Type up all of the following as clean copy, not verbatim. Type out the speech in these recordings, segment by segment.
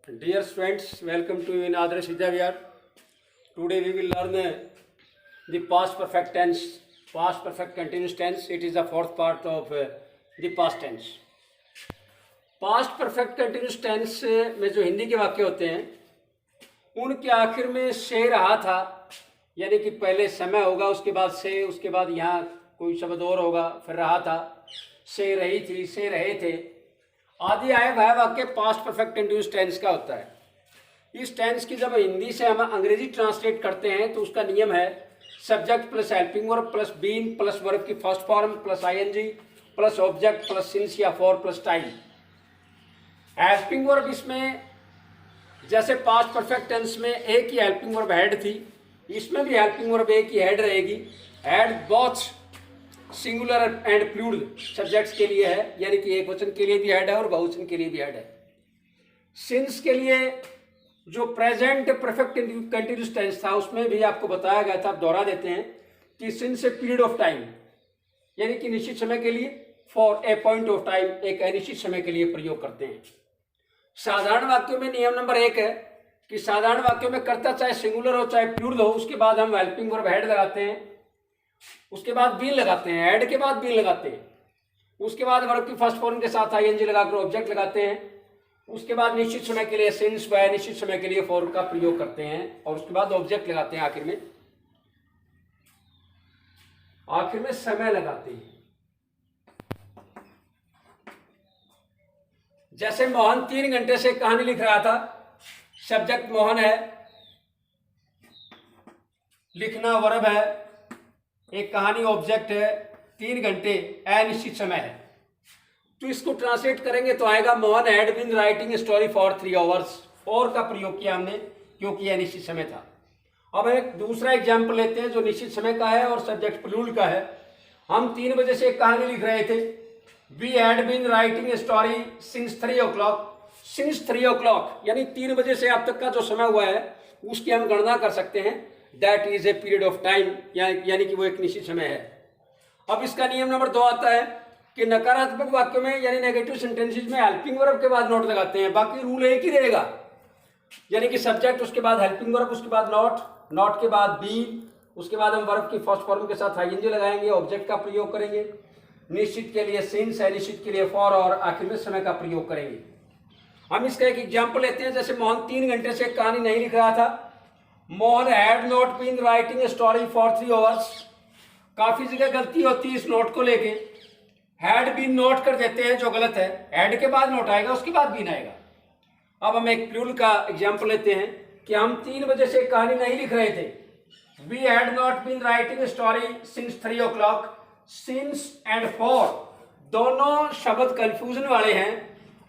Dear students, welcome to Adarsh Vidyavihar. Today we will learn the past perfect tense, past perfect continuous tense. It is the fourth part of the past tense. Past perfect continuous tense में जो हिंदी के वाक्य होते हैं उनके आखिर में से रहा था, यानी कि पहले समय होगा, उसके बाद से, उसके बाद यहाँ कोई शब्द और होगा, फिर रहा था, से रही थी, से रहे थे आदि आए वह वाक्य पास्ट परफेक्ट कंटिन्यूस टेंस का होता है। इस टेंस की जब हिंदी से हम अंग्रेजी ट्रांसलेट करते हैं तो उसका नियम है subject plus helping verb plus been plus verb की first form plus ING plus object plus since या for plus time. Helping verb इसमें जैसे पास्ट परफेक्ट टेंस में एक ही हेल्पिंग वर्ब हेड थी, इसमें भी हेल्पिंग वर्ब एक ही हेड रहेगी। Had both singular and plural subjects के लिए है, यानी कि एक वचन के लिए भी हेड है और बहुवचन के लिए भी हेड है। सिंस के लिए जो प्रेजेंट परफेक्ट कंटिन्यूस टेंस था उसमें भी आपको बताया गया था, आप दोहरा देते हैं कि since a period of time, यानी कि निश्चित समय के लिए, for a point of time एक अनिश्चित समय के लिए प्रयोग करते हैं। साधारण वाक्यों में नियम नंबर 1 है कि साधारण वाक्यों में कर्ता चाहे सिंगुलर हो चाहे प्लूरल हो, उसके बाद हम हेल्पिंग वर्ब हेड लगाते हैं, उसके बाद बीन लगाते हैं, हेड के बाद बीन लगाते हैं, उसके बाद वर्ब की फर्स्ट फॉर्म के साथ आईएनजी लगाकर ऑब्जेक्ट लगाते हैं, उसके बाद निश्चित समय के लिए सिंस व निश्चित समय के लिए फॉर का प्रयोग करते हैं और उसके बाद ऑब्जेक्ट लगाते हैं, आखिर में समय लगाते हैं। जैसे मोहन 3 घंटे से कहानी लिख रहा था, सब्जेक्ट मोहन है, लिखना वर्ब है, एक कहानी ऑब्जेक्ट है, 3 घंटे अनिश्चित समय है। तो इसको ट्रांसलेट करेंगे तो आएगा Mohan had been writing story for 3 hours. For का प्रयोग किया हमने क्योंकि अनिश्चित समय था। अब एक दूसरा एग्जाम्पल लेते हैं जो निश्चित समय का है और सब्जेक्ट प्लूरल का है। हम 3 बजे से एक कहानी लिख रहे थे। We had been writing story since 3 o'clock। Since 3 o'clock यानी 3 बजे से अब तक का जो समय हुआ है उसकी हम गणना कर सकते हैं। That is a period of time, यानी कि वो एक निश्चित समय है। अब इसका नियम नंबर 2 आता है कि नकारात्मक वाक्यों में यानी नेगेटिव सेंटेंसेस में हेल्पिंग वर्ब के बाद नॉट लगाते हैं, बाकी रूल एक ही रहेगा, यानी कि सब्जेक्ट उसके बाद हेल्पिंग वर्ब उसके बाद नॉट, नॉट के बाद बीन, उसके बाद हम वर्ब की फर्स्ट फॉर्म के साथ आईएनजी लगाएंगे, ऑब्जेक्ट का प्रयोग करेंगे, निश्चित के लिए सिंस, अनिश्चित के लिए फॉर और आखिर में समय का प्रयोग करेंगे। हम इसका एक एग्जाम्पल लेते हैं। जैसे मोहन 3 घंटे से कहानी नहीं लिख रहा था। Mohan had not been writing story for 3 hours. काफी जगह गलती होती है इस नोट को लेके, हैड बीन नोट कर देते हैं जो गलत है। हैड के बाद नोट आएगा, उसके बाद बीन आएगा। अब हम एक प्लूरल का एग्जाम्पल लेते हैं कि हम 3 बजे से कहानी नहीं लिख रहे थे। We had not been writing story since 3 o'clock। Since and for दोनों शब्द कंफ्यूजन वाले हैं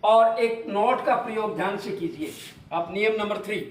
और एक नोट का प्रयोग ध्यान से कीजिए। अब नियम नंबर 3,